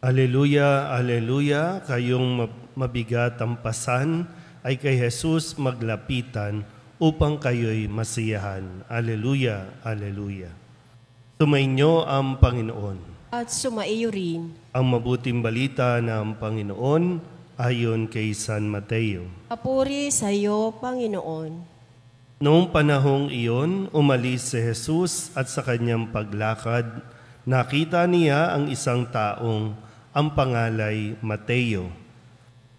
Aleluya, aleluya, kayong mabigat ang pasan ay kay Jesus maglapitan upang kayo'y masiyahan. Aleluya, aleluya. Sumainyo ang Panginoon. At sumaiyo rin. Ang mabuting balita ng Panginoon ayon kay San Mateo. Papuri sa iyo, Panginoon. Noong panahong iyon, umalis si Jesus at sa kanyang paglakad, nakita niya ang isang taong ang pangalay Mateo.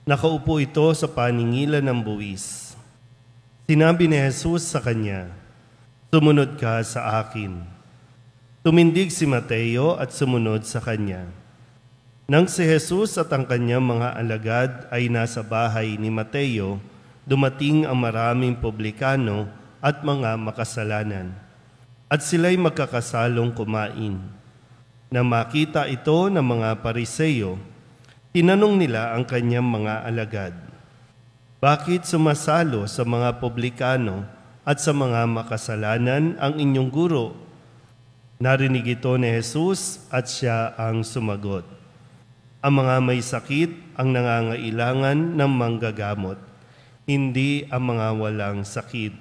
Nakaupo ito sa paningilan ng buwis. Sinabi ni Jesus sa kanya, "Sumunod ka sa akin." Tumindig si Mateo at sumunod sa kanya. Nang si Jesus at ang kanyang mga alagad ay nasa bahay ni Mateo, dumating ang maraming publikano at mga makasalanan, at sila'y magkakasalong kumain. Nang makita ito ng mga Pariseo, tinanong nila ang kanyang mga alagad, "Bakit sumasalo sa mga publikano at sa mga makasalanan ang inyong guro?" Narinig ito ni Jesus at siya ang sumagot, "Ang mga may sakit ang nangangailangan ng manggagamot, hindi ang mga walang sakit.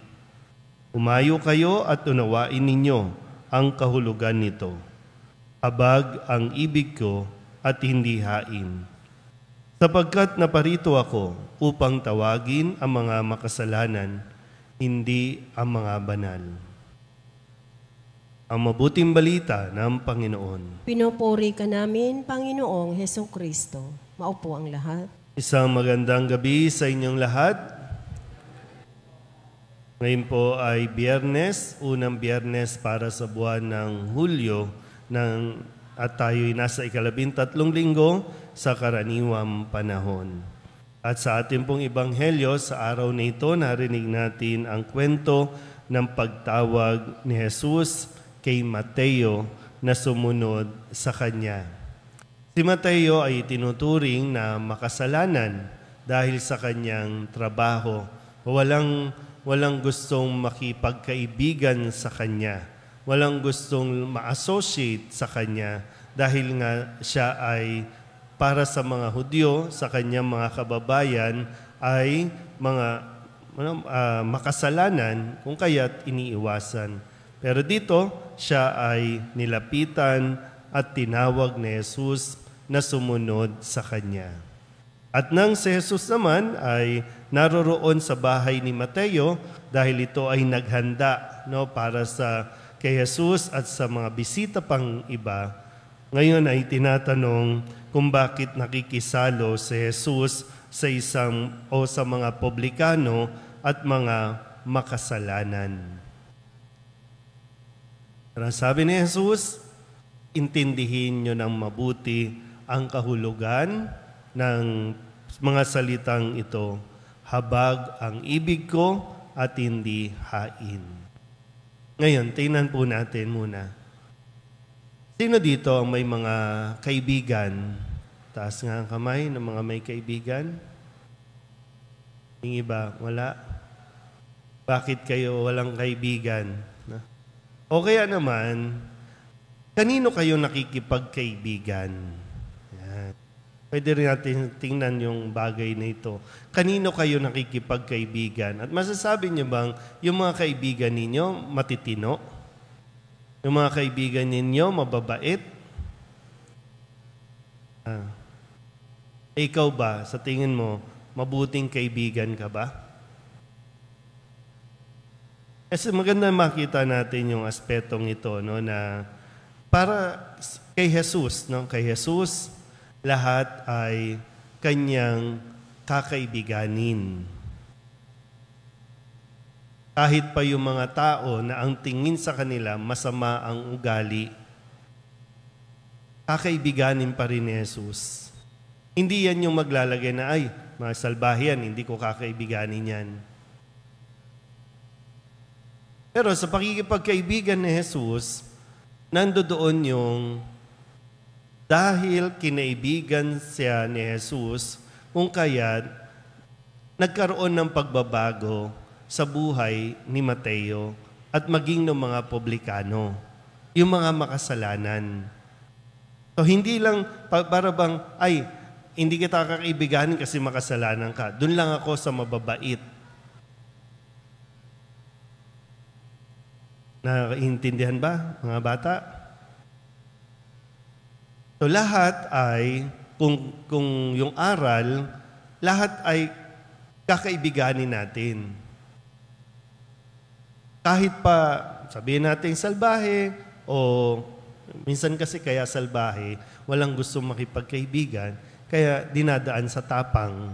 Umayo kayo at unawain ninyo ang kahulugan nito. Habag ang ibig ko at hindi hain. Sapagkat naparito ako upang tawagin ang mga makasalanan, hindi ang mga banal." Ang mabuting balita ng Panginoon. Pinupuri ka namin, Panginoong Hesukristo. Maupo ang lahat. Isang magandang gabi sa inyong lahat. Ngayon po ay Biyernes, unang Biyernes para sa buwan ng Hulyo, at tayo'y nasa 13 linggo sa karaniwang panahon. At sa ating pong Ebanghelyo, sa araw na ito, narinig natin ang kwento ng pagtawag ni Jesus kay Mateo na sumunod sa kanya. Si Mateo ay tinuturing na makasalanan dahil sa kanyang trabaho. Walang gustong makipagkaibigan sa kanya. Walang gustong ma-associate sa kanya dahil nga siya ay para sa mga Hudyo, sa kanyang mga kababayan ay mga makasalanan kung kaya't iniiwasan. Pero dito, siya ay nilapitan at tinawag ni Jesus na sumunod sa kanya. At nang si Jesus naman ay naroroon sa bahay ni Mateo dahil ito ay naghanda para sa kay Jesus at sa mga bisita pang iba, ngayon ay tinatanong kung bakit nakikisalo si Jesus sa mga publikano at mga makasalanan. Sabi ni Jesus, intindihin nyo ng mabuti ang kahulugan ng mga salitang ito. Habag ang ibig ko at hindi hain. Ngayon, tingnan po natin muna. Sino dito ang may mga kaibigan? Taas nga ang kamay ng mga may kaibigan. Yung iba, wala. Bakit kayo walang kaibigan? O kaya naman, kanino kayo nakikipagkaibigan? Yan. Pwede rin natin tingnan yung bagay na ito. Kanino kayo nakikipagkaibigan? At masasabi niyo bang yung mga kaibigan ninyo matitino? Yung mga kaibigan ninyo mababait? Ikaw ba, sa tingin mo, mabuting kaibigan ka ba? Kasi maganda makita natin yung aspetong ito, na para kay Jesus, kay Jesus, lahat ay kanyang kakaibiganin. Kahit pa yung mga tao na ang tingin sa kanila masama ang ugali, kakaibiganin pa rin ni Jesus. Hindi yan yung maglalagay na, "Ay, mga salbahe yan, hindi ko kakaibiganin yan." Pero sa pakikipagkaibigan ni Jesus, nandoon yung dahil kinaibigan siya ni Jesus, kung kaya't nagkaroon ng pagbabago sa buhay ni Mateo at maging ng mga publikano, yung mga makasalanan. So hindi lang para bang, ay, hindi kita kakaibiganin kasi makasalanan ka. Doon lang ako sa mababait. Naiintindihan ba, mga bata? So lahat ay, kung yung aral, lahat ay kakaibiganin natin. Kahit pa, sabihin natin salbahe, o minsan kasi kaya salbahe, walang gusto makipagkaibigan, kaya dinadaan sa tapang.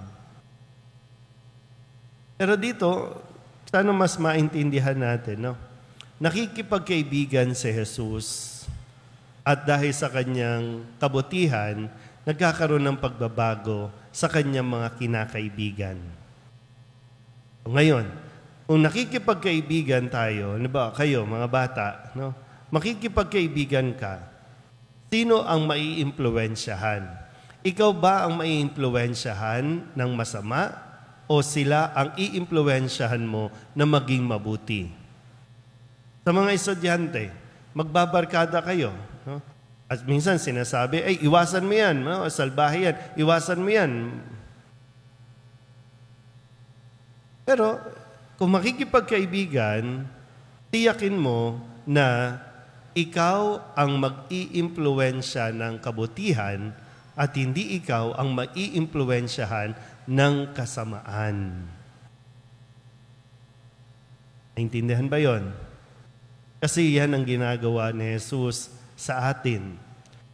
Pero dito, sana mas maintindihan natin, no? Nakikipagkaibigan si Jesus at dahil sa kanyang kabutihan, nagkakaroon ng pagbabago sa kanyang mga kinakaibigan. Ngayon, kung nakikipagkaibigan tayo, kayo mga bata, no? Makikipagkaibigan ka, sino ang maiimpluwensyahan? Ikaw ba ang maiimpluwensyahan ng masama o sila ang iimpluwensyahan mo na maging mabuti? Sa mga estudyante, magbabarkada kayo. No? At minsan sinasabi, ay, iwasan mo yan, no? Salbahe yan, iwasan mo yan. Pero, kung makikipagkaibigan, tiyakin mo na ikaw ang mag-iimpluwensya ng kabutihan at hindi ikaw ang mag-iimpluwensyahan ng kasamaan. Naintindihan ba yon? Kasi yan ang ginagawa ni Jesus sa atin.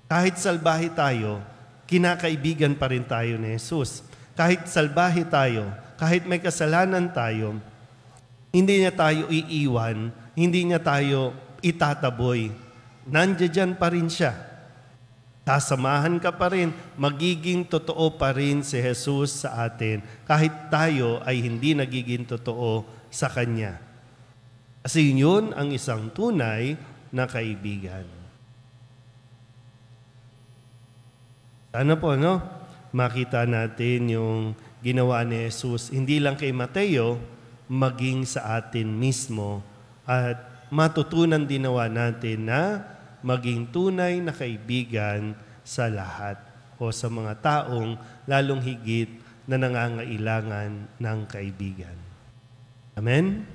Kahit salbahe tayo, kinakaibigan pa rin tayo ni Jesus. Kahit salbahe tayo, kahit may kasalanan tayo, hindi niya tayo iiwan, hindi niya tayo itataboy. Nandiyan pa rin siya. Sasamahan ka pa rin, magiging totoo pa rin si Jesus sa atin, kahit tayo ay hindi nagiging totoo sa Kanya. Kasi yun ang isang tunay na kaibigan. Sana po, no? Makita natin yung ginawa ni Jesus, hindi lang kay Mateo, maging sa atin mismo. At matutunan dinawa natin na maging tunay na kaibigan sa lahat o sa mga taong lalong higit na nangangailangan ng kaibigan. Amen?